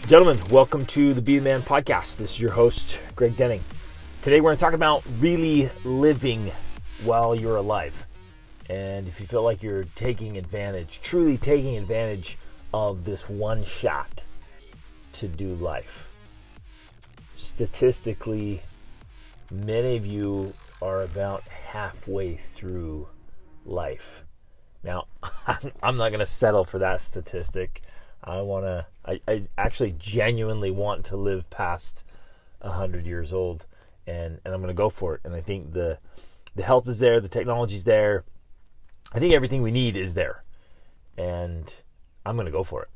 Gentlemen, welcome to the Be the Man podcast. This is your host, Greg Denning. Today we're going to talk about really living while you're alive. And if you feel like you're truly taking advantage of this one shot to do life. Statistically, many of you are about halfway through life. Now, I'm not going to settle for that statistic. I actually genuinely want to live past 100 years old, and I'm going to go for it. And I think the health is there, the technology's there. I think everything we need is there, and I'm going to go for it.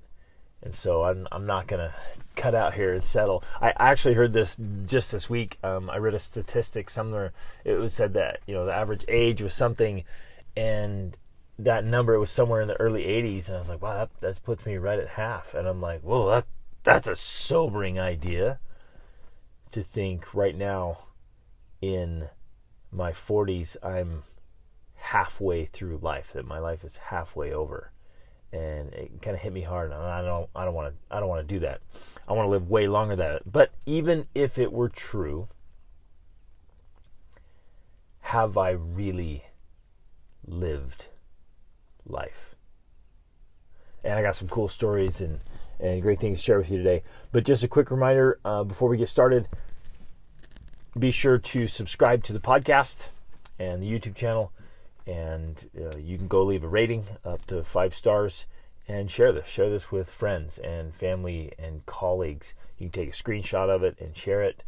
And so I'm not going to cut out here and settle. I actually heard this just this week. I read a statistic somewhere. It was said that the average age was something, and that number was somewhere in the early 80s, and I was like, wow, that puts me right at half. And I'm like, whoa, that's a sobering idea to think right now in my 40s I'm halfway through life, that my life is halfway over. And it kind of hit me hard. And I don't want to do that. I want to live way longer than that. But even if it were true, have I really lived life? And I got some cool stories and great things to share with you today. But just a quick reminder before we get started, be sure to subscribe to the podcast and the YouTube channel, and you can go leave a rating up to 5 stars and share this with friends and family and colleagues. You can take a screenshot of it and share it.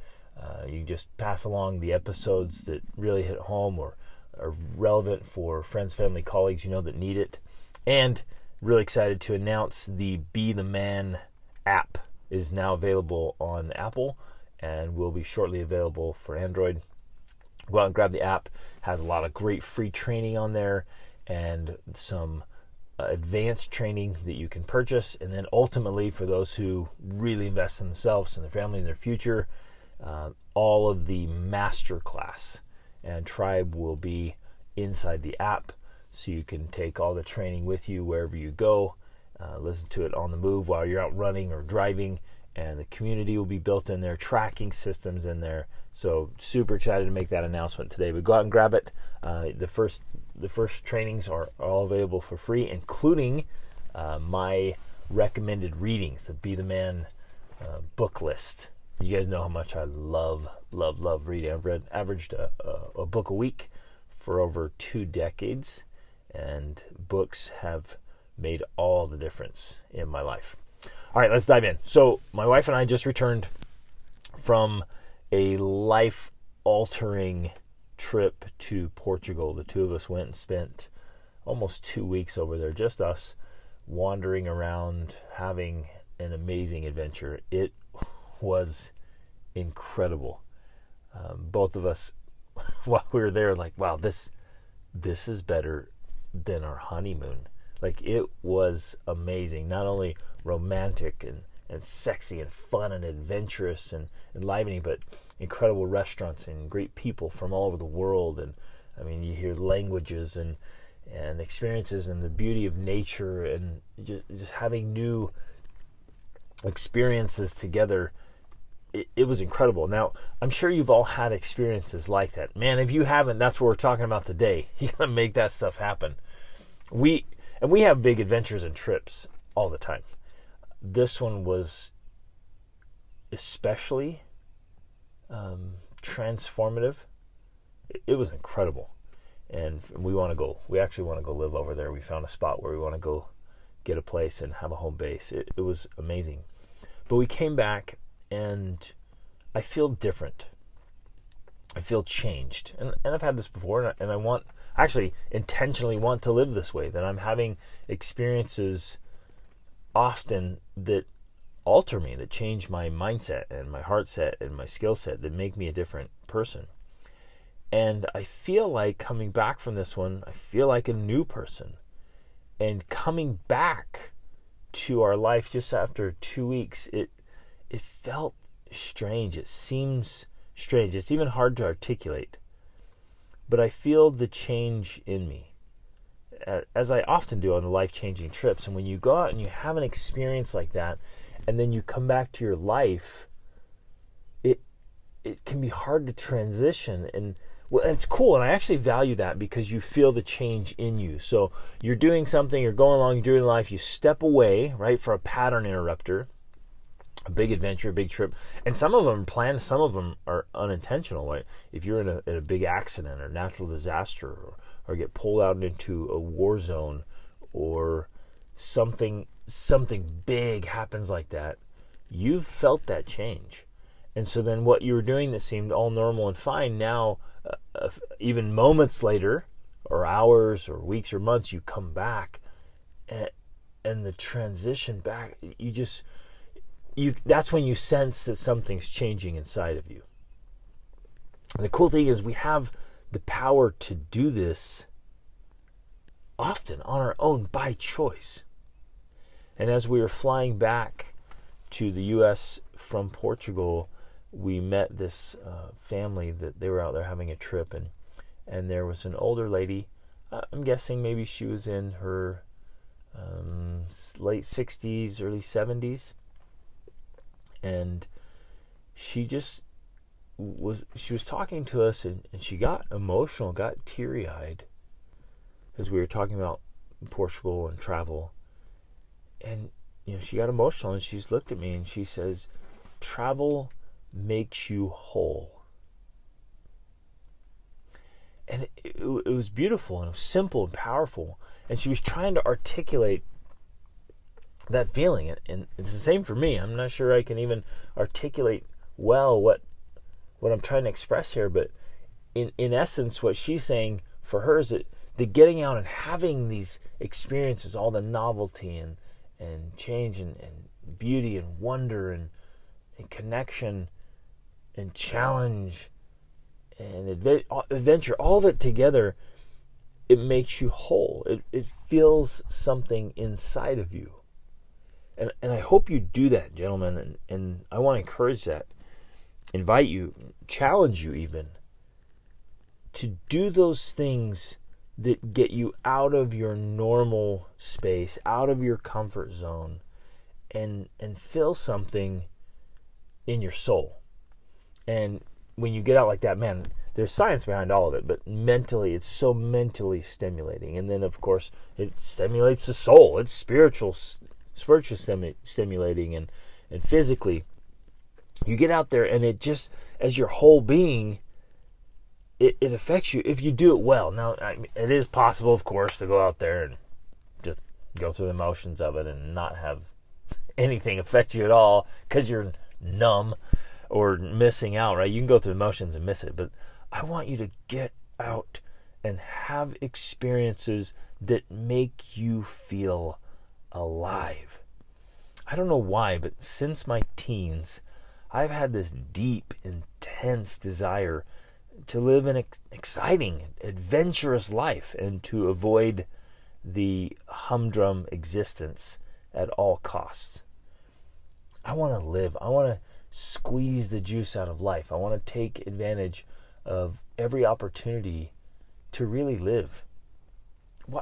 You can just pass along the episodes that really hit home or are relevant for friends, family, colleagues that need it. And really excited to announce the Be the Man app is now available on Apple and will be shortly available for Android. Go out and grab the app. It has a lot of great free training on there and some advanced training that you can purchase. And then ultimately, for those who really invest in themselves and their family and their future, all of the masterclass and tribe will be inside the app, so you can take all the training with you wherever you go, listen to it on the move while you're out running or driving, and the community will be built in there, tracking systems in there. So super excited to make that announcement today. But go out and grab it. The first trainings are all available for free, including my recommended readings, the Be the Man book list. You guys know how much I love reading. I've averaged a book a week for over 2 decades, and books have made all the difference in my life. All right, let's dive in. So my wife and I just returned from a life-altering trip to Portugal. The two of us went and spent almost 2 weeks over there, just us, wandering around, having an amazing adventure. It was incredible. Both of us, while we were there, like, wow, this is better than our honeymoon. Like, it was amazing. Not only romantic and sexy and fun and adventurous and enlivening, but incredible restaurants and great people from all over the world. And I mean, you hear languages and experiences and the beauty of nature and just having new experiences together. It was incredible. Now, I'm sure you've all had experiences like that. Man, if you haven't, that's what we're talking about today. You got to make that stuff happen. We have big adventures and trips all the time. This one was especially transformative. It was incredible. And we actually want to go live over there. We found a spot where we want to go get a place and have a home base. It was amazing. But we came back, and I feel different. I feel changed. And I've had this before, and I actually intentionally want to live this way, that I'm having experiences often that alter me, that change my mindset and my heart set and my skill set, that make me a different person. And I feel like coming back from this one, I feel like a new person. And coming back to our life just after 2 weeks, it felt strange. It seems strange. It's even hard to articulate. But I feel the change in me, as I often do on the life-changing trips. And when you go out and you have an experience like that, and then you come back to your life, it can be hard to transition. And well, it's cool, and I actually value that because you feel the change in you. So you're doing something, you're going along, you're doing life, you step away, right, for a pattern interrupter, a big adventure, a big trip. And some of them are planned, some of them are unintentional, right? If you're in a big accident or natural disaster, or get pulled out into a war zone, or something big happens like that, you've felt that change. And so then what you were doing that seemed all normal and fine, now even moments later, or hours or weeks or months, you come back, and the transition back, that's when you sense that something's changing inside of you. And the cool thing is we have the power to do this often on our own by choice. And as we were flying back to the U.S. from Portugal, we met this family that they were out there having a trip, and there was an older lady. I'm guessing maybe she was in her late 60s, early 70s, and she was talking to us, and she got emotional, got teary-eyed as we were talking about Portugal and travel. And she got emotional, and she's looked at me and she says, "Travel makes you whole." And it was beautiful, and it was simple and powerful, and she was trying to articulate that feeling. And it's the same for me. I'm not sure I can even articulate well what I'm trying to express here, but in essence, what she's saying for her is that the getting out and having these experiences, all the novelty and change and beauty and wonder and connection and challenge and adventure, all of it together, it makes you whole. It feels something inside of you. And I hope you do that, gentlemen, and I want to encourage that, invite you, challenge you even, to do those things that get you out of your normal space, out of your comfort zone, and feel something in your soul. And when you get out like that, man, there's science behind all of it, but mentally, it's so mentally stimulating. And then, of course, it stimulates the soul. It's spiritually stimulating, and physically. You get out there, and it just, as your whole being, it affects you if you do it well. Now, it is possible, of course, to go out there and just go through the motions of it and not have anything affect you at all because you're numb or missing out, right? You can go through the motions and miss it, but I want you to get out and have experiences that make you feel alive. I don't know why, but since my teens, I've had this deep, intense desire to live an exciting, adventurous life and to avoid the humdrum existence at all costs. I want to live. I want to squeeze the juice out of life. I want to take advantage of every opportunity to really live.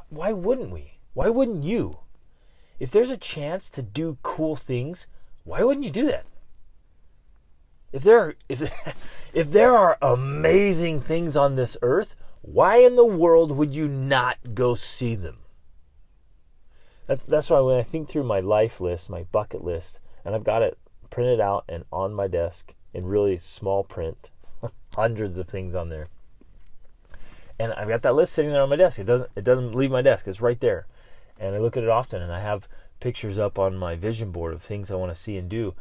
Why wouldn't we? Why wouldn't you? If there's a chance to do cool things, why wouldn't you do that? If there are amazing things on this earth, why in the world would you not go see them? That's why when I think through my life list, my bucket list, and I've got it printed out and on my desk in really small print, hundreds of things on there. And I've got that list sitting there on my desk. It doesn't leave my desk. It's right there. And I look at it often, and I have pictures up on my vision board of things I want to see and do.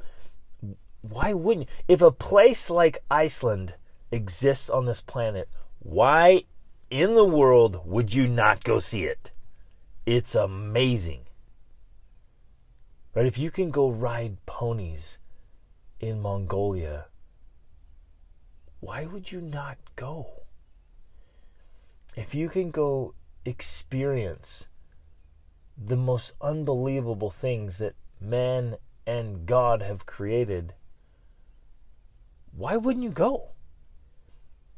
Why wouldn't you? If a place like Iceland exists on this planet, why in the world would you not go see it? It's amazing. Right? If you can go ride ponies in Mongolia, why would you not go? If you can go experience the most unbelievable things that man and God have created, why wouldn't you go?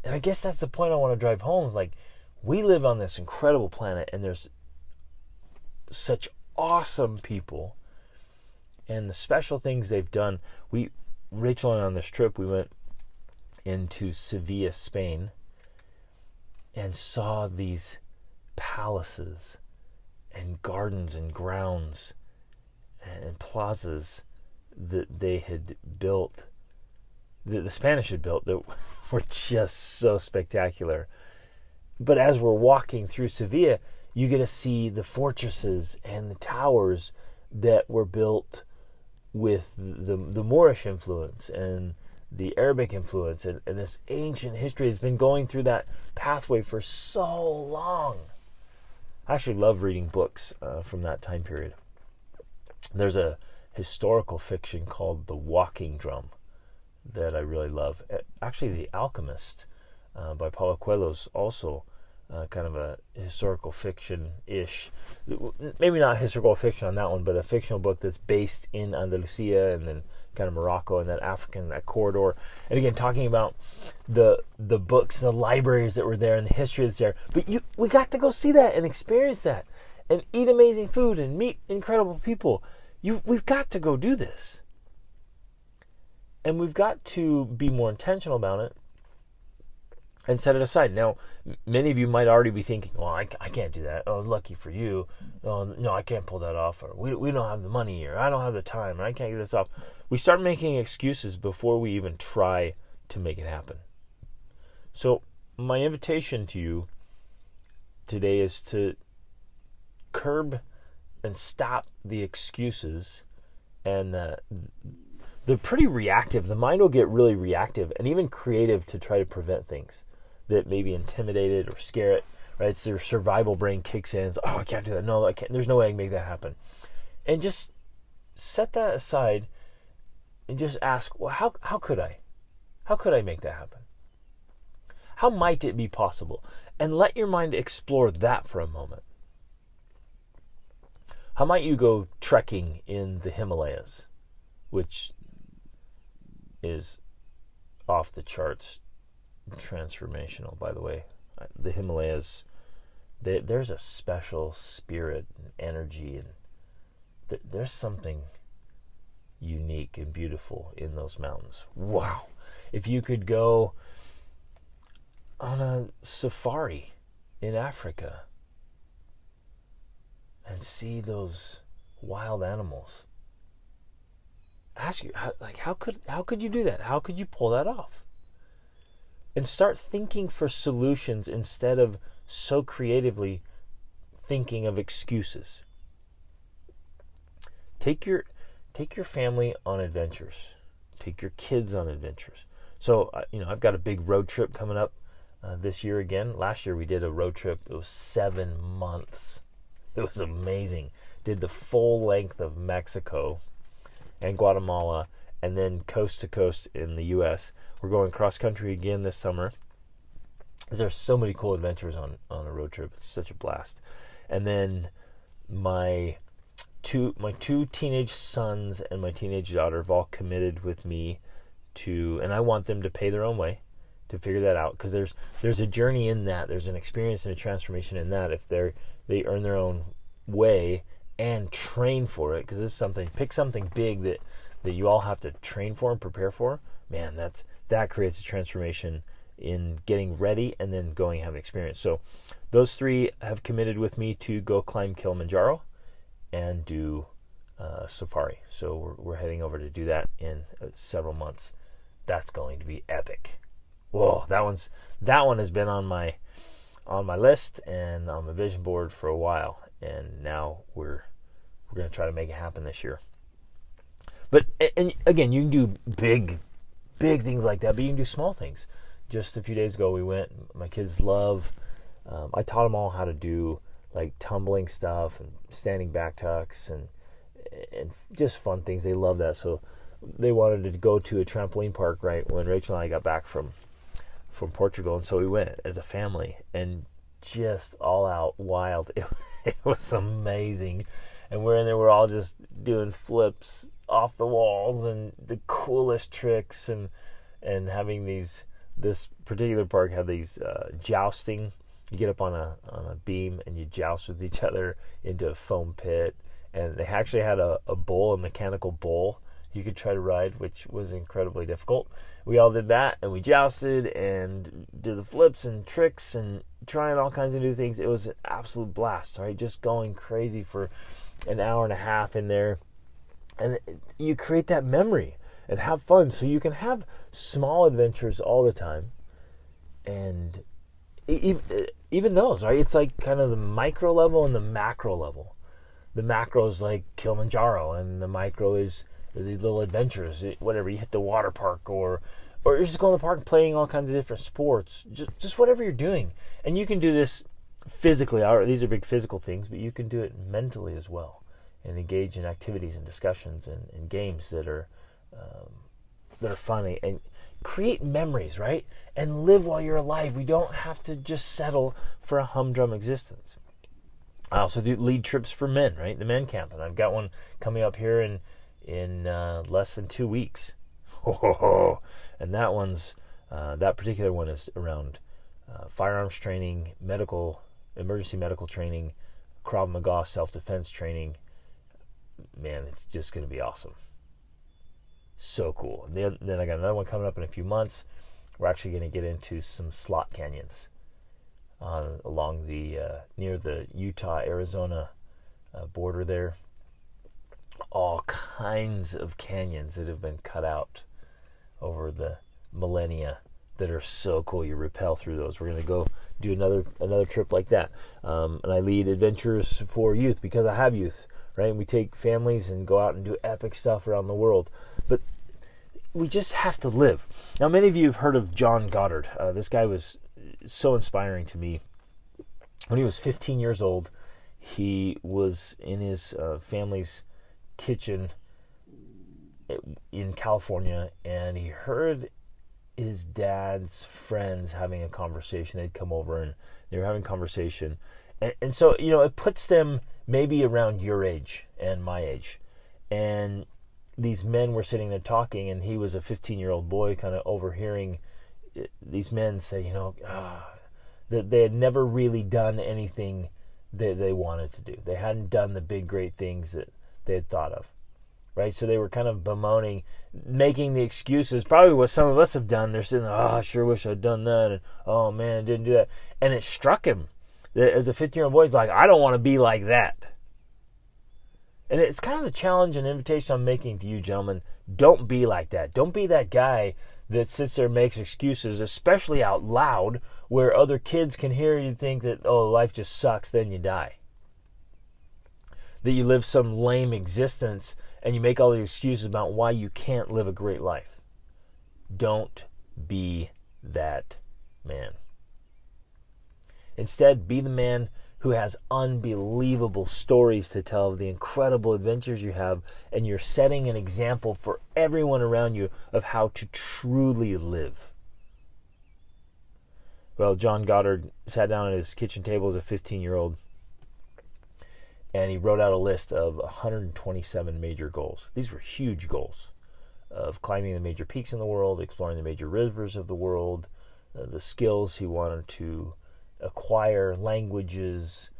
And I guess that's the point I want to drive home. Like, we live on this incredible planet, and there's such awesome people, and the special things they've done. Rachel and I on this trip, we went into Sevilla, Spain, and saw these palaces and gardens and grounds and plazas that they had built, that the Spanish had built, that were just so spectacular. But as we're walking through Sevilla, you get to see the fortresses and the towers that were built with the Moorish influence and the Arabic influence, and this ancient history has been going through that pathway for so long. I actually love reading books from that time period. There's a historical fiction called The Walking Drum that I really love. Actually, The Alchemist by Paulo Coelho is also kind of a historical fiction-ish. Maybe not historical fiction on that one, but a fictional book that's based in Andalusia and then kind of Morocco and that corridor. And again, talking about the books and the libraries that were there and the history that's there. But we got to go see that and experience that and eat amazing food and meet incredible people. We've got to go do this. And we've got to be more intentional about it and set it aside. Now, many of you might already be thinking, well, I can't do that. Oh, lucky for you. Oh, no, I can't pull that off. Or we don't have the money, or I don't have the time, or I can't get this off. We start making excuses before we even try to make it happen. So my invitation to you today is to curb and stop the excuses. And they're pretty reactive. The mind will get really reactive and even creative to try to prevent things that maybe intimidate it or scare it, right? It's their survival brain kicks in. It's, I can't do that. No, I can't. There's no way I can make that happen. And just set that aside and just ask, well, how could I? How could I make that happen? How might it be possible? And let your mind explore that for a moment. How might you go trekking in the Himalayas, which is off the charts transformational, by the way. The Himalayas, there's a special spirit and energy, and there's something unique and beautiful in those mountains. Wow. If you could go on a safari in Africa and see those wild animals, ask you, how could you do that? How could you pull that off? And start thinking for solutions instead of so creatively thinking of excuses. Take your family on adventures. Take your kids on adventures. So, I've got a big road trip coming up this year again. Last year we did a road trip. It was 7 months. It was amazing. Did the full length of Mexico and Guatemala, and then coast to coast in the U.S. We're going cross country again this summer. There's so many cool adventures on a road trip. It's such a blast. And then my two teenage sons and my teenage daughter have all committed with me to, and I want them to pay their own way to figure that out, because there's a journey in that. There's an experience and a transformation in that if they earn their own way and train for it, because pick something big that you all have to train for and prepare for. Man, that creates a transformation in getting ready and then going and having experience. So those three have committed with me to go climb Kilimanjaro and do safari. So we're heading over to do that in several months. That's going to be epic. Whoa, that one has been on my list and on my vision board for a while, and now we're going to try to make it happen this year. But and again, you can do big things like that, but you can do small things. Just a few days ago, we went. My kids love. I taught them all how to do like tumbling stuff and standing back tucks and just fun things. They love that. So they wanted to go to a trampoline park right when Rachel and I got back from Portugal, and so we went as a family and just all out wild. It was amazing, and we're in there. We're all just doing flips off the walls and the coolest tricks, and having this particular park had these jousting. You get up on a beam and you joust with each other into a foam pit, and they actually had a mechanical bull you could try to ride, which was incredibly difficult. We all did that, and we jousted and did the flips and tricks and trying all kinds of new things. It was an absolute blast, right? Just going crazy for an hour and a half in there. And you create that memory and have fun, so you can have small adventures all the time. And even those, right? It's like kind of the micro level and the macro level. The macro is like Kilimanjaro, and the micro is these little adventures. Whatever, you hit the water park, or you're just going to the park and playing all kinds of different sports. Just whatever you're doing. And you can do this physically. These are big physical things, but you can do it mentally as well, and engage in activities and discussions and games that are funny, and create memories, right? And live while you're alive. We don't have to just settle for a humdrum existence. I also do lead trips for men, right? The men camp, and I've got one coming up here in less than 2 weeks. And that particular one is around firearms training, emergency medical training, Krav Maga self-defense training. Man, it's just going to be awesome. So cool. And then I got another one coming up in a few months. We're actually going to get into some slot canyons along the near the Utah-Arizona border there. All kinds of canyons that have been cut out over the millennia that are so cool. You rappel through those. We're going to go do another trip like that. And I lead adventures for youth because I have youth, right? And we take families and go out and do epic stuff around the world. But we just have to live. Now, many of you have heard of John Goddard. This guy was so inspiring to me. When he was 15 years old, he was in his family's kitchen in California, and he heard his dad's friends having a conversation. They'd come over and they were having a conversation. And so, it puts them maybe around your age and my age. And these men were sitting there talking, and he was a 15-year-old boy kind of overhearing these men say, that they had never really done anything that they wanted to do. They hadn't done the big, great things that they had thought of, right? So they were kind of bemoaning, making the excuses, probably what some of us have done. They're sitting there, I sure wish I'd done that, and oh man, I didn't do that. And it struck him that as a 15-year-old boy, he's like, I don't want to be like that. And it's kind of the challenge and invitation I'm making to you, gentlemen. Don't be like that. Don't be that guy that sits there and makes excuses, especially out loud, where other kids can hear you think that, life just sucks, then you die. That you live some lame existence and you make all these excuses about why you can't live a great life. Don't be that man. Instead, be the man who has unbelievable stories to tell of the incredible adventures you have, and you're setting an example for everyone around you of how to truly live. Well, John Goddard sat down at his kitchen table as a 15-year-old, and he wrote out a list of 127 major goals. These were huge goals of climbing the major peaks in the world, exploring the major rivers of the world, the skills he wanted to acquire, languages,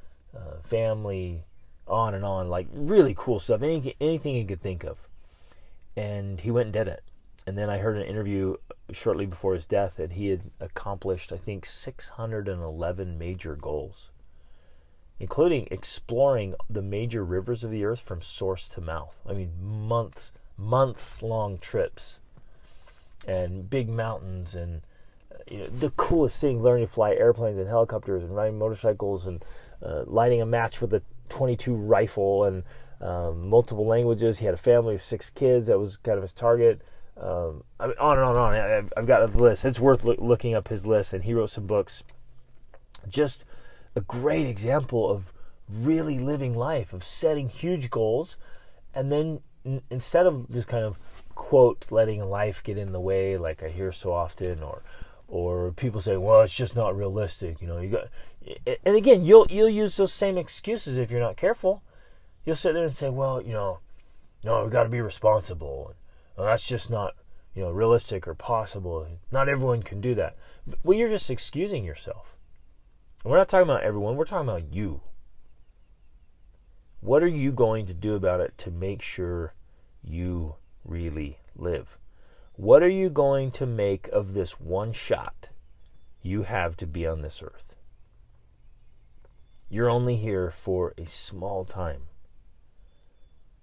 family, on and on, like really cool stuff, anything he could think of. And he went and did it. And then I heard an interview shortly before his death that he had accomplished, I think, 611 major goals, including exploring the major rivers of the earth from source to mouth. I mean, months-long trips and big mountains and the coolest thing, learning to fly airplanes and helicopters and riding motorcycles and lighting a match with a .22 rifle and multiple languages. He had a family of 6 kids. That was kind of his target. I mean, on and on and on. I've got a list. It's worth looking up his list, and he wrote some books. Just a great example of really living life, of setting huge goals, and then instead of just kind of, quote, letting life get in the way like I hear so often, or people say, well, it's just not realistic, you got, and again, you'll use those same excuses if you're not careful. You'll sit there and say, well, no, we've got to be responsible. Well, that's just not, realistic or possible. Not everyone can do that. Well, you're just excusing yourself. And we're not talking about everyone. We're talking about you. What are you going to do about it to make sure you really live? What are you going to make of this one shot you have to be on this earth? You're only here for a small time.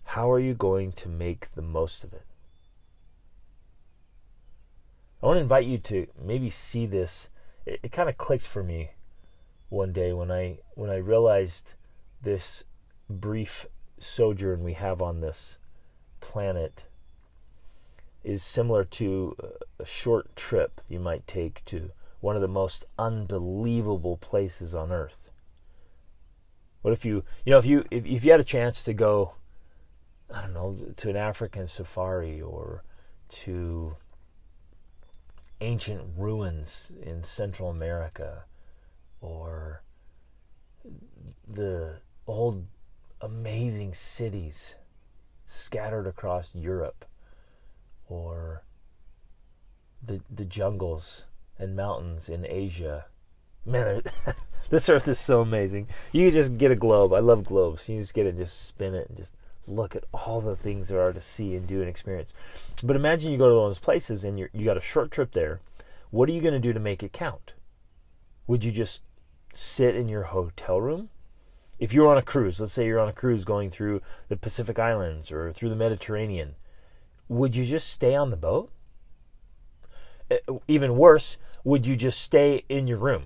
How are you going to make the most of it? I want to invite you to maybe see this. It kind of clicked for me one day when I realized this brief sojourn we have on this planet is similar to a short trip you might take to one of the most unbelievable places on earth. What if you had a chance to go, I don't know, to an African safari or to ancient ruins in Central America or the old amazing cities scattered across Europe, or the jungles and mountains in Asia. Man, this earth is so amazing. You can just get a globe. I love globes. You just get it, just spin it, and just look at all the things there are to see and do and experience. But imagine you go to those places and you got a short trip there. What are you going to do to make it count? Would you just sit in your hotel room? If you're on a cruise, let's say you're on a cruise going through the Pacific Islands or through the Mediterranean, would you just stay on the boat? Even worse, would you just stay in your room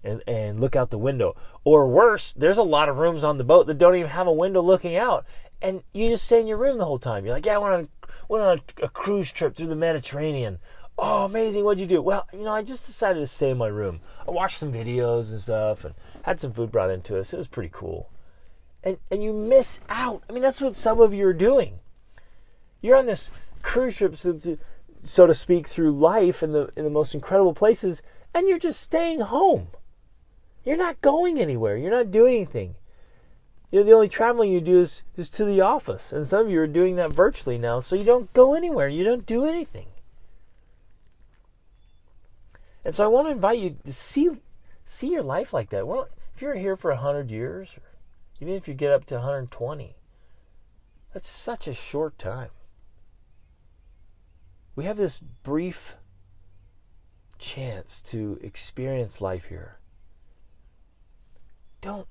and look out the window? Or worse, there's a lot of rooms on the boat that don't even have a window looking out, and you just stay in your room the whole time. You're like, yeah, I went on a cruise trip through the Mediterranean. Oh, amazing, what'd you do? Well, I just decided to stay in my room. I watched some videos and stuff and had some food brought into us. It was pretty cool. And you miss out. I mean, that's what some of you are doing. You're on this cruise trip, so to speak, through life in the most incredible places, and you're just staying home. You're not going anywhere. You're not doing anything. The only traveling you do is to the office. And some of you are doing that virtually now, so you don't go anywhere. You don't do anything. And so I want to invite you to see your life like that. Well, if you're here for 100 years, or even if you get up to 120, that's such a short time. We have this brief chance to experience life here. Don't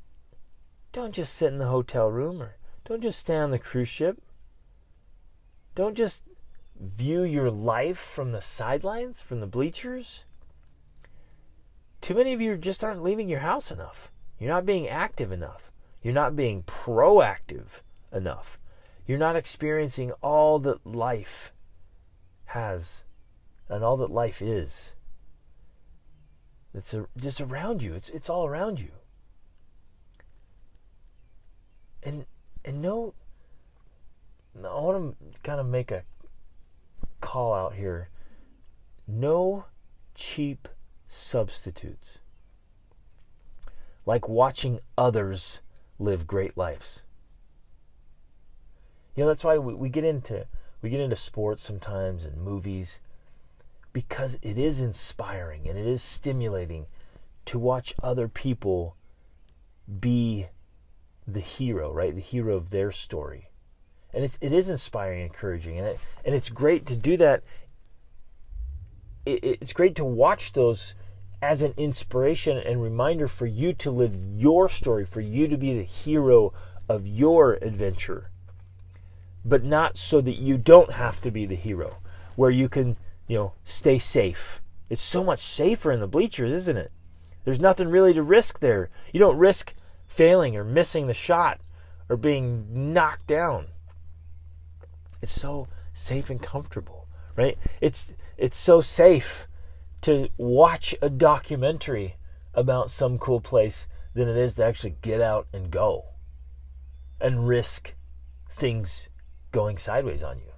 just sit in the hotel room, or don't just stay on the cruise ship. Don't just view your life from the sidelines, from the bleachers. Too many of you just aren't leaving your house enough. You're not being active enough. You're not being proactive enough. You're not experiencing all that life has and all that life is. It's just around you. It's all around you. And no, I want to kind of make a call out here. No cheap substitutes, like watching others live great lives. That's why we get into sports sometimes and movies, because it is inspiring and it is stimulating to watch other people be the hero, right? The hero of their story. And it is inspiring and encouraging, and it's great to do that. It's great to watch those as an inspiration and reminder for you to live your story, for you to be the hero of your adventure. But not so that you don't have to be the hero, where you can, stay safe. It's so much safer in the bleachers, isn't it? There's nothing really to risk there. You don't risk failing or missing the shot or being knocked down. It's so safe and comfortable, right? It's so safe to watch a documentary about some cool place than it is to actually get out and go and risk things going sideways on you,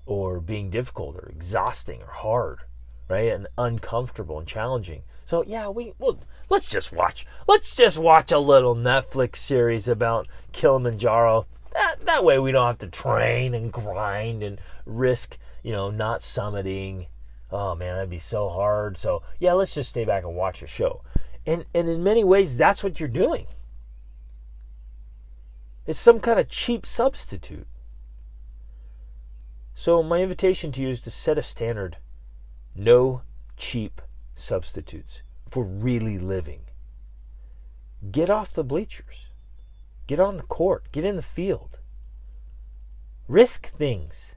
or being difficult or exhausting or hard, right? And uncomfortable and challenging. So yeah, let's just watch a little Netflix series about Kilimanjaro. That way we don't have to train and grind and risk, not summiting. Oh man, that'd be so hard. So yeah, let's just stay back and watch a show. And in many ways, that's what you're doing. It's some kind of cheap substitute. So my invitation to you is to set a standard. No cheap substitutes for really living. Get off the bleachers. Get on the court. Get in the field. Risk things.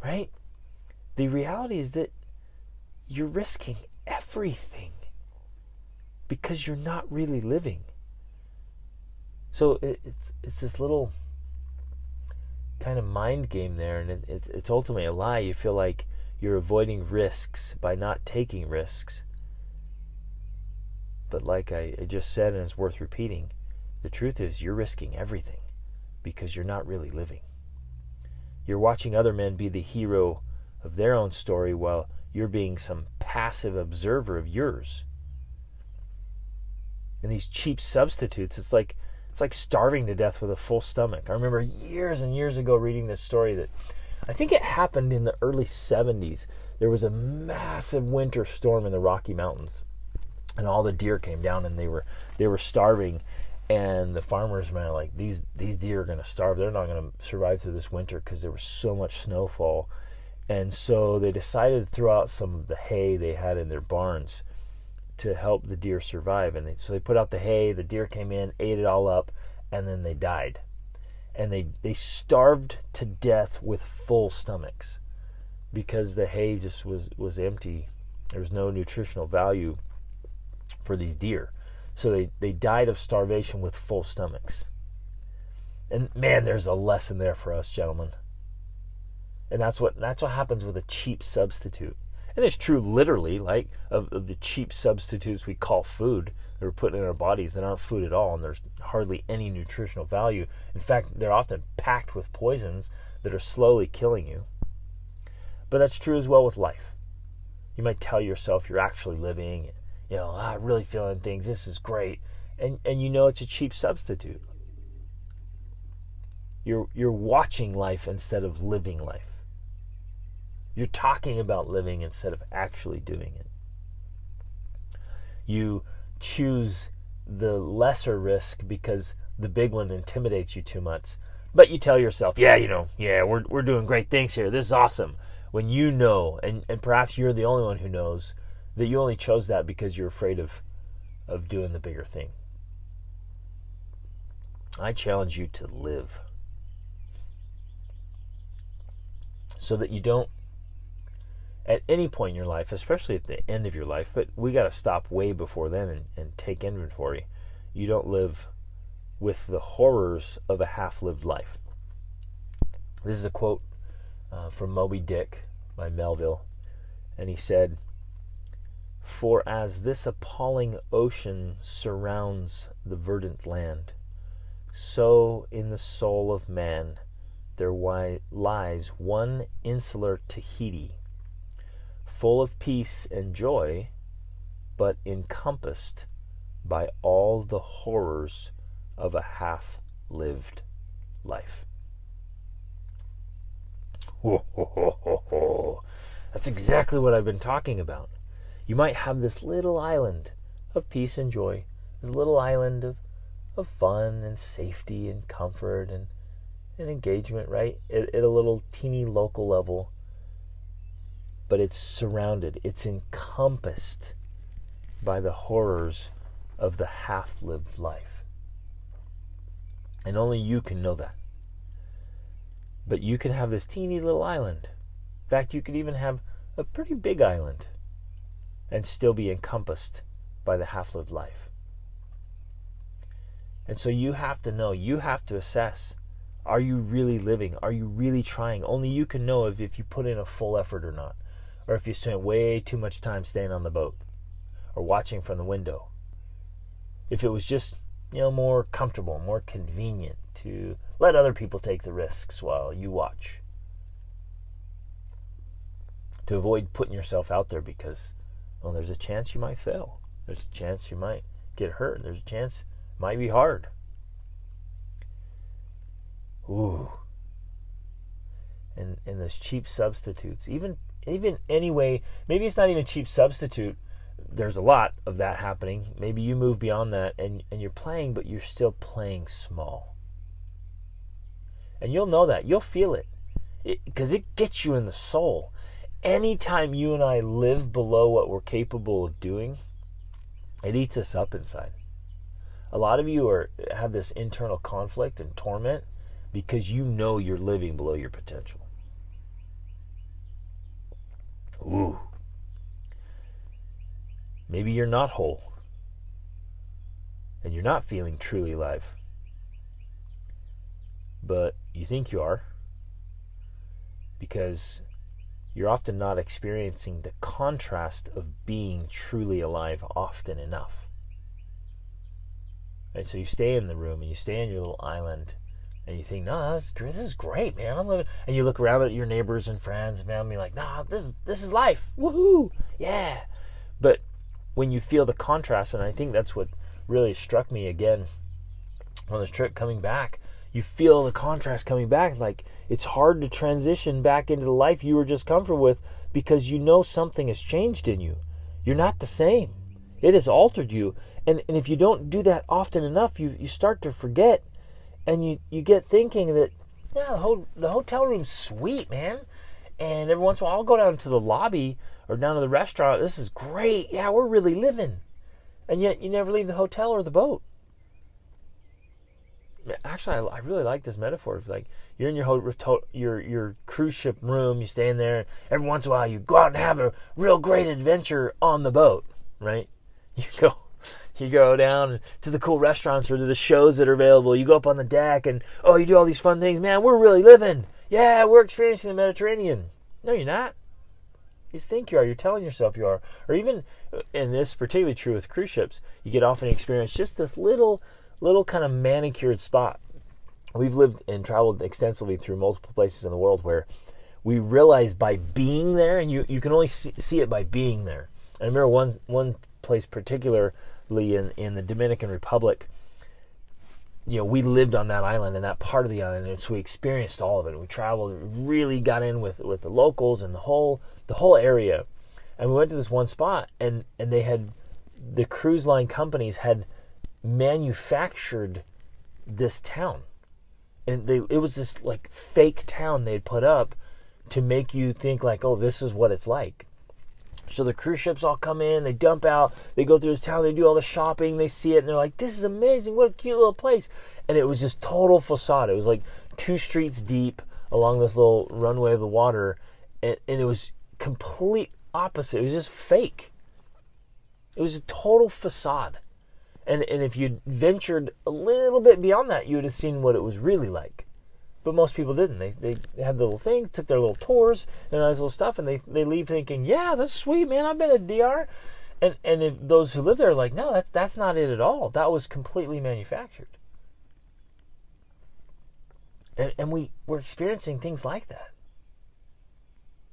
Right? The reality is that you're risking everything because you're not really living. So it's this little kind of mind game there, and it's ultimately a lie. You feel like you're avoiding risks by not taking risks. But like I just said, and it's worth repeating, the truth is you're risking everything because you're not really living. You're watching other men be the hero of their own story while you're being some passive observer of yours. And these cheap substitutes, it's like starving to death with a full stomach. I remember years and years ago reading this story that I think it happened in the early 70s. There was a massive winter storm in the Rocky Mountains, and all the deer came down, and they were starving. And the farmers were like, these deer are going to starve. They're not going to survive through this winter because there was so much snowfall. And so they decided to throw out some of the hay they had in their barns to help the deer survive. And so they put out the hay. The deer came in, ate it all up, and then they died. And they starved to death with full stomachs because the hay just was empty. There was no nutritional value for these deer. So they died of starvation with full stomachs. And man, there's a lesson there for us, gentlemen. And that's what happens with a cheap substitute. And it's true literally, like of the cheap substitutes we call food that we're putting in our bodies that aren't food at all, and there's hardly any nutritional value. In fact, they're often packed with poisons that are slowly killing you. But that's true as well with life. You might tell yourself you're actually living, I'm really feeling things, this is great. And it's a cheap substitute. You're watching life instead of living life. You're talking about living instead of actually doing it. You choose the lesser risk because the big one intimidates you too much. But you tell yourself, we're doing great things here. This is awesome. When you know, and perhaps you're the only one who knows, that you only chose that because you're afraid of doing the bigger thing. I challenge you to live so that you don't, at any point in your life, especially at the end of your life, but we got to stop way before then and take inventory. You don't live with the horrors of a half-lived life. This is a quote from Moby Dick by Melville, and he said, "For as this appalling ocean surrounds the verdant land, so in the soul of man there lies one insular Tahiti, full of peace and joy, but encompassed by all the horrors of a half-lived life." That's exactly what I've been talking about. You might have this little island of peace and joy, this little island of fun and safety and comfort and engagement, right? At a little teeny local level. But it's surrounded, it's encompassed by the horrors of the half-lived life. And only you can know that. But you can have this teeny little island. In fact, you could even have a pretty big island and still be encompassed by the half-lived life. And so you have to know, you have to assess, are you really living? Are you really trying? Only you can know if you put in a full effort or not. Or if you spent way too much time staying on the boat or watching from the window. If it was just, more comfortable, more convenient to let other people take the risks while you watch. To avoid putting yourself out there because, there's a chance you might fail. There's a chance you might get hurt. There's a chance it might be hard. Ooh. And those cheap substitutes, even anyway, maybe it's not even cheap substitute. there's a lot of that happening. Maybe you move beyond that and you're playing, but you're still playing small. And you'll know that. You'll feel it. Because it gets you in the soul. Anytime you and I live below what we're capable of doing, it eats us up inside. A lot of you have this internal conflict and torment because you know you're living below your potential. Ooh. Maybe you're not whole. And you're not feeling truly alive. But you think you are. Because you're often not experiencing the contrast of being truly alive often enough. Right? So you stay in the room and you stay on your little island and you think, no, this is great, man. I'm living. And you look around at your neighbors and friends and family like, nah, this is life. Woohoo! Yeah. But when you feel the contrast, and I think that's what really struck me again on this trip coming back, you feel the contrast coming back. Like it's hard to transition back into the life you were just comfortable with because you know something has changed in you. You're not the same. It has altered you. And if you don't do that often enough, you start to forget. And you get thinking that, yeah, the hotel room's sweet, man. And every once in a while, I'll go down to the lobby or down to the restaurant. This is great. Yeah, we're really living. And yet you never leave the hotel or the boat. Actually, I really like this metaphor. It's like you're in your cruise ship room. You stay in there. Every once in a while, you go out and have a real great adventure on the boat, right? You go down to the cool restaurants or to the shows that are available. You go up on the deck and, you do all these fun things. Man, we're really living. Yeah, we're experiencing the Mediterranean. No, you're not. You just think you are. You're telling yourself you are. Or even, and this is particularly true with cruise ships, you get often experience just this little kind of manicured spot. We've lived and traveled extensively through multiple places in the world where we realize by being there, and you can only see it by being there. I remember one place particularly in the Dominican Republic. We lived on that island and that part of the island, and so we experienced all of it. We traveled, really got in with the locals and the whole area. And we went to this one spot, and they had, the cruise line companies had manufactured this town. And it was this like fake town they'd put up to make you think like, oh, this is what it's like. So the cruise ships all come in, they dump out, they go through this town, they do all the shopping, they see it, and they're like, this is amazing, what a cute little place. And it was this total facade. It was like 2 streets deep along this little runway of the water, and it was complete opposite. It was just fake. It was a total facade. And if you'd ventured a little bit beyond that, you would have seen what it was really like. But most people didn't. They had the little things, took their little tours, their nice little stuff, and they leave thinking, yeah, that's sweet, man, I've been to DR. And if those who live there are like, no, that's not it at all. That was completely manufactured. And we're experiencing things like that.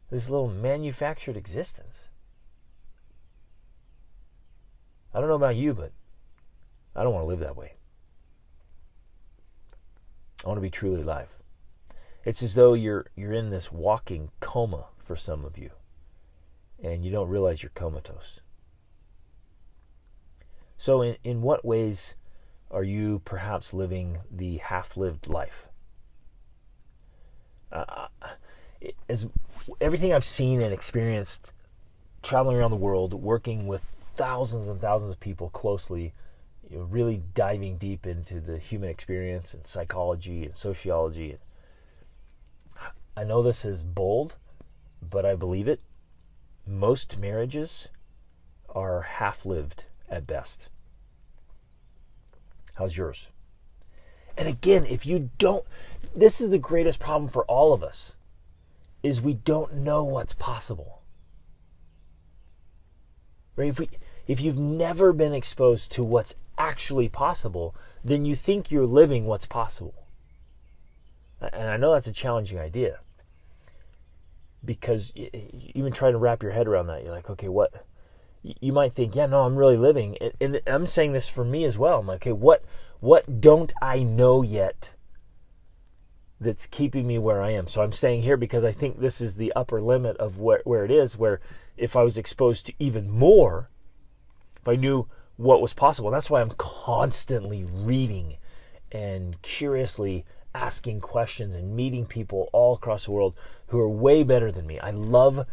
This little manufactured existence. I don't know about you, but I don't want to live that way. I want to be truly alive. It's as though you're in this walking coma for some of you, and you don't realize you're comatose. So in what ways are you perhaps living the half-lived life? As everything I've seen and experienced traveling around the world, working with thousands and thousands of people closely, really diving deep into the human experience and psychology and sociology. I know this is bold, but I believe it. Most marriages are half-lived at best. How's yours? And again, if you don't, this is the greatest problem for all of us, is we don't know what's possible. Right? If you've never been exposed to what's actually possible, then you think you're living what's possible. And I know that's a challenging idea, because even trying to wrap your head around that, you're like, okay, what? You might think, yeah, no, I'm really living. And I'm saying this for me as well. I'm like, okay, what don't I know yet that's keeping me where I am? So I'm staying here because I think this is the upper limit of where it is, where if I was exposed to even more, if I knew what was possible. That's why I'm constantly reading and curiously asking questions and meeting people all across the world who are way better than me. I love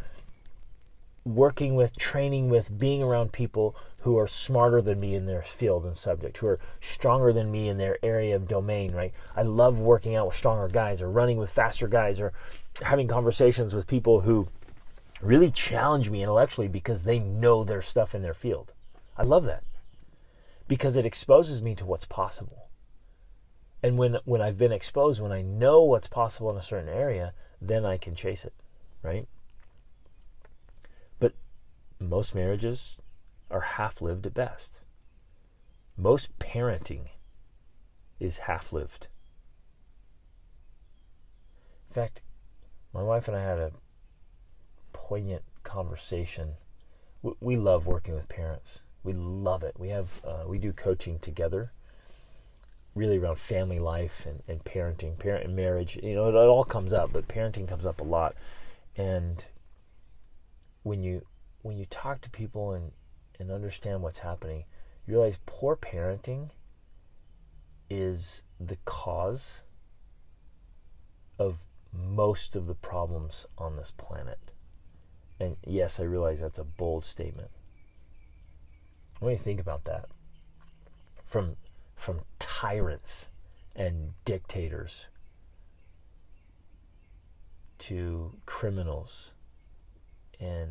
working with, training with, being around people who are smarter than me in their field and subject, who are stronger than me in their area of domain, right? I love working out with stronger guys, or running with faster guys, or having conversations with people who really challenge me intellectually because they know their stuff in their field. I love that because it exposes me to what's possible. And when I've been exposed, when I know what's possible in a certain area, then I can chase it, right? But most marriages are half-lived at best. Most parenting is half-lived. In fact, my wife and I had a poignant conversation. We love working with parents. We love it. We do coaching together, really around family life and parenting, parent and marriage. It all comes up, but parenting comes up a lot. And when you talk to people and understand what's happening, you realize poor parenting is the cause of most of the problems on this planet. And yes, I realize that's a bold statement. When you think about that, from tyrants and dictators to criminals and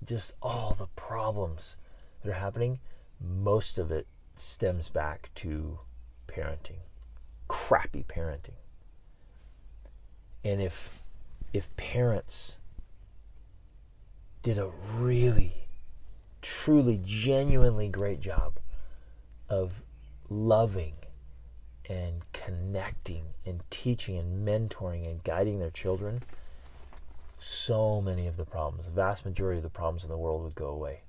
just all the problems that are happening, most of it stems back to parenting, crappy parenting. And if parents did a really, truly, genuinely great job of loving and connecting and teaching and mentoring and guiding their children, so many of the problems, the vast majority of the problems in the world would go away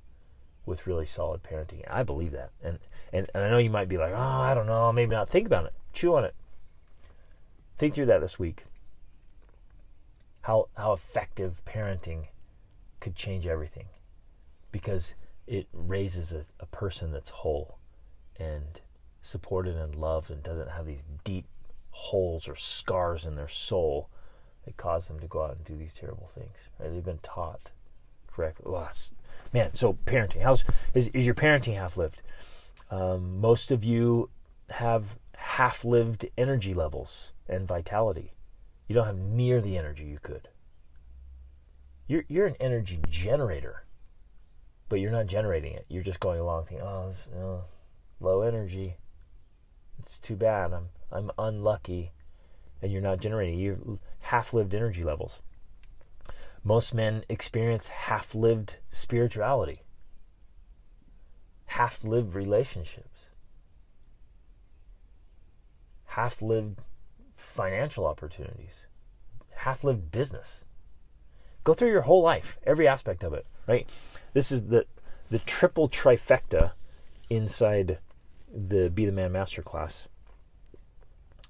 with really solid parenting. I believe that. And I know you might be like, oh, I don't know, maybe not. Think about it. Chew on it. Think through that this week. How effective parenting could change everything, because it raises a person that's whole and supported and loved and doesn't have these deep holes or scars in their soul that cause them to go out and do these terrible things. Right? They've been taught correctly. Well, so parenting. Is your parenting half-lived? Most of you have half-lived energy levels and vitality. You don't have near the energy you could. You're an energy generator, but you're not generating it. You're just going along thinking, this, low energy. It's too bad. I'm unlucky. And you're not generating. You're half-lived energy levels. Most men experience half-lived spirituality, half-lived relationships, half-lived financial opportunities, half-lived business. Go through your whole life, every aspect of it, right? This is the triple trifecta inside the Be the Man Masterclass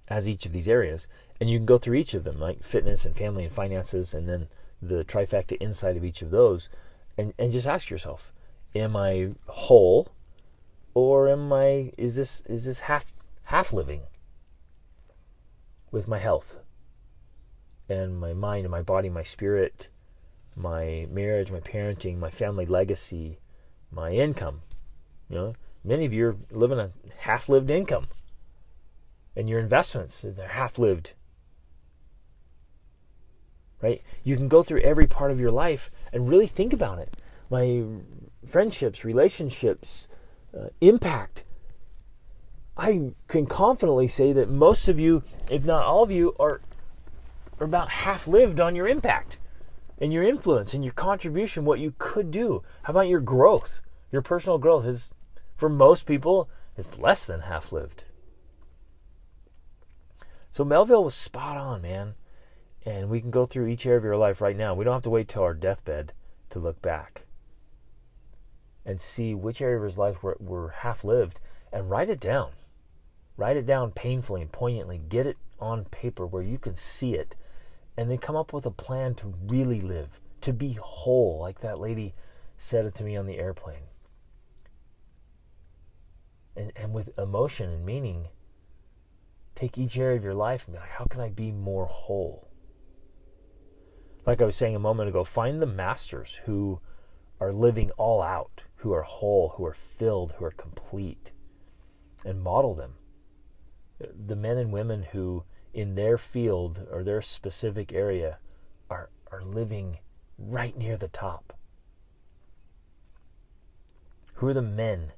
as each of these areas, and you can go through each of them, like fitness and family and finances, and then the trifecta inside of each of those, and just ask yourself, am I whole, or is this half living with my health and my mind and my body, my spirit, my marriage, my parenting, my family legacy, my income? Many of you are living a half-lived income, and your investments, they're half-lived. Right? You can go through every part of your life and really think about it. My friendships, relationships, impact. I can confidently say that most of you, if not all of you, are about half-lived on your impact and your influence and your contribution, what you could do. How about your growth? Your personal growth is, for most people, it's less than half-lived. So Melville was spot on, man. And we can go through each area of your life right now. We don't have to wait till our deathbed to look back and see which area of his life we're half-lived, and write it down. Write it down painfully and poignantly. Get it on paper where you can see it, and then come up with a plan to really live, to be whole, like that lady said it to me on the airplane. and with emotion and meaning, take each area of your life and be like, how can I be more whole? Like I was saying a moment ago, find the masters who are living all out, who are whole, who are filled, who are complete, and model them. The men and women who in their field or their specific area are living right near the top. Who are the men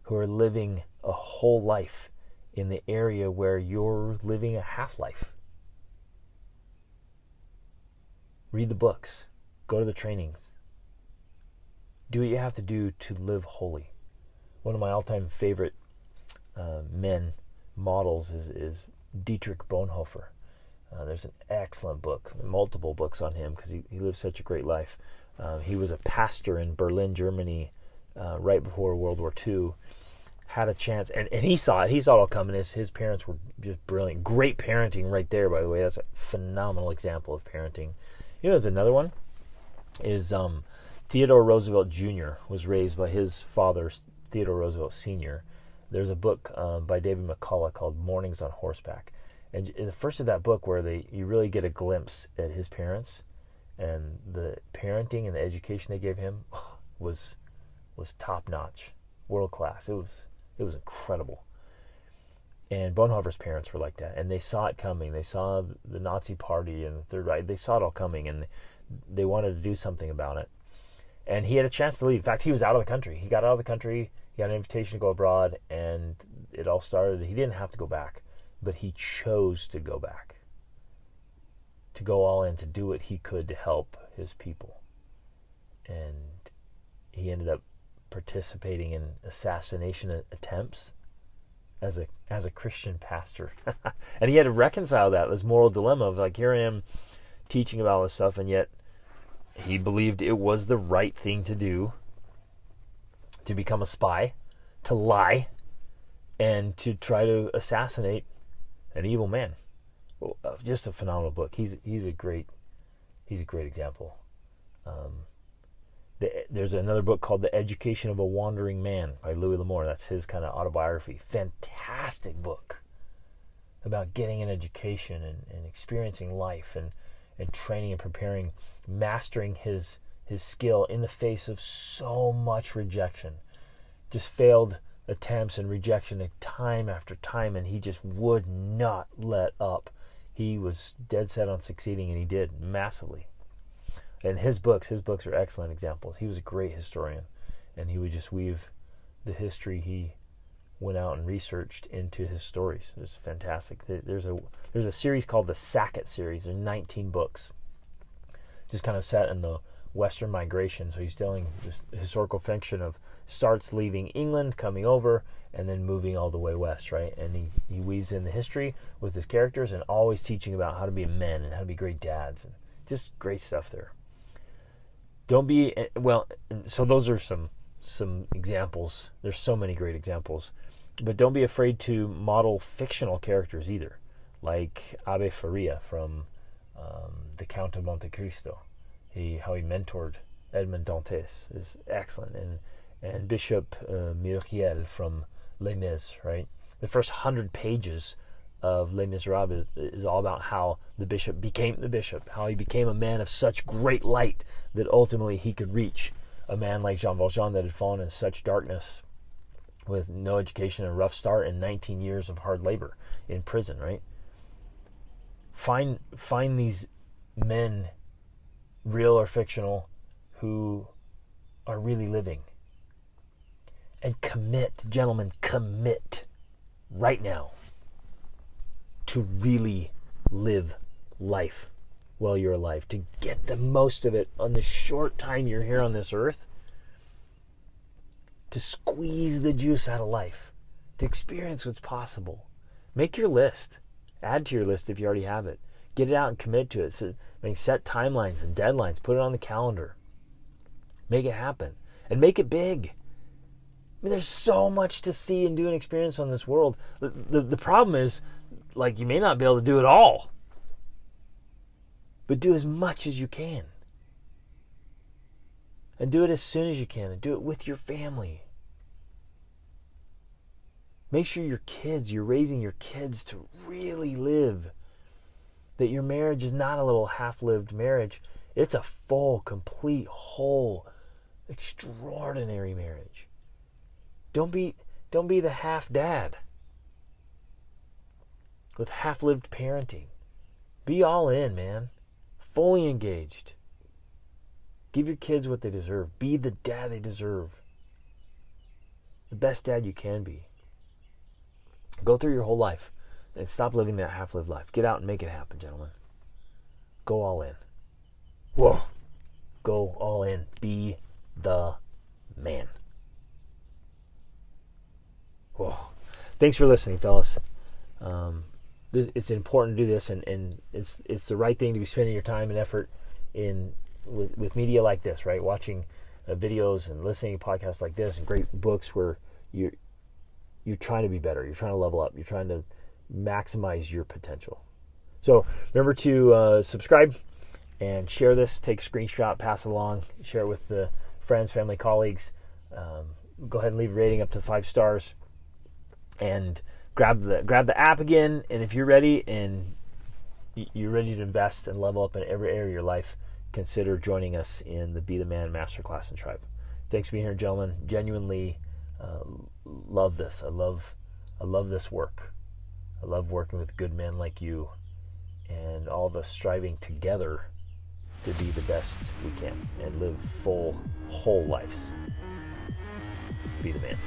who are living a whole life in the area where you're living a half life? Read the books. Go to the trainings. Do what you have to do to live holy. One of my all-time favorite men models is Dietrich Bonhoeffer. There's an excellent book, multiple books on him because he lived such a great life. He was a pastor in Berlin, Germany, right before World War II. Had a chance, and he saw it. He saw it all coming. His parents were just brilliant. Great parenting right there, by the way. That's a phenomenal example of parenting. You know, there's another one. Is Theodore Roosevelt Jr. was raised by his father, Theodore Roosevelt Sr. There's a book by David McCullough called Mornings on Horseback. And in the first of that book where you really get a glimpse at his parents and the parenting and the education they gave him was top notch, world class. It was incredible. And Bonhoeffer's parents were like that, and they saw it coming. They saw the Nazi Party and the Third Reich. They saw it all coming, and they wanted to do something about it. And he had a chance to leave. In fact, he was out of the country. He got out of the country. He got an invitation to go abroad, and it all started. He didn't have to go back, but he chose to go back, to go all in, to do what he could to help his people. And he ended up participating in assassination attempts as a Christian pastor. And he had to reconcile that, this moral dilemma of like, here I am teaching about all this stuff, and yet he believed it was the right thing to do, to become a spy, to lie, and to try to assassinate an evil man. Well, just a phenomenal book. He's a great example. There's another book called The Education of a Wandering Man by Louis L'Amour. That's his kind of autobiography. Fantastic book about getting an education and experiencing life and training and preparing, mastering his skill in the face of so much rejection. Just failed attempts and rejection time after time, and he just would not let up. He was dead set on succeeding, and he did massively. And his books are excellent examples. He was a great historian, and he would just weave the history he went out and researched into his stories. It was fantastic. There's a series called the Sackett series. There are 19 books, just kind of set in the Western migration. So he's telling this historical fiction of starts leaving England, coming over, and then moving all the way west, right? And he weaves in the history with his characters and always teaching about how to be men and how to be great dads, and just great stuff there. Don't be, well, so those are some examples. There's so many great examples. But don't be afraid to model fictional characters either, like Abbe Faria from The Count of Monte Cristo. How he mentored Edmond Dantes is excellent. And Bishop Myriel from Les Mis, right? The first 100 pages of Les Miserables is all about how the bishop became the bishop, how he became a man of such great light that ultimately he could reach a man like Jean Valjean that had fallen in such darkness with no education, a rough start, and 19 years of hard labor in prison, right? Find these men, real or fictional, who are really living. And commit, gentlemen, commit right now to really live life while you're alive, to get the most of it on the short time you're here on this earth, to squeeze the juice out of life, to experience what's possible. Make your list. Add to your list if you already have it. Get it out and commit to it. So, set timelines and deadlines. Put it on the calendar. Make it happen. And make it big. I mean, there's so much to see and do and experience on this world. The problem is, like, you may not be able to do it all. But do as much as you can. And do it as soon as you can. And do it with your family. Make sure you're raising your kids to really live. That your marriage is not a little half-lived marriage. It's a full, complete, whole, extraordinary marriage. Don't be the half dad with half-lived parenting. Be all in, man. Fully engaged. Give your kids what they deserve. Be the dad they deserve. The best dad you can be. Go through your whole life and stop living that half-lived life. Get out and make it happen, gentlemen. Go all in. Whoa. Go all in. Be the man. Whoa. Thanks for listening, fellas. It's important to do this, and it's the right thing to be spending your time and effort with media like this, right? Watching videos and listening to podcasts like this and great books where you're trying to be better. You're trying to level up. You're trying to maximize your potential. So remember to subscribe and share this. Take a screenshot, pass it along, share it with the friends, family, colleagues. Go ahead and leave a rating up to 5 stars. And grab the app again. And if you're ready and you're ready to invest and level up in every area of your life, consider joining us in the Be the Man Masterclass and Tribe. Thanks for being here, gentlemen. Genuinely love this. I love this work. I love working with good men like you, and all of us striving together to be the best we can and live full, whole lives. Be the man.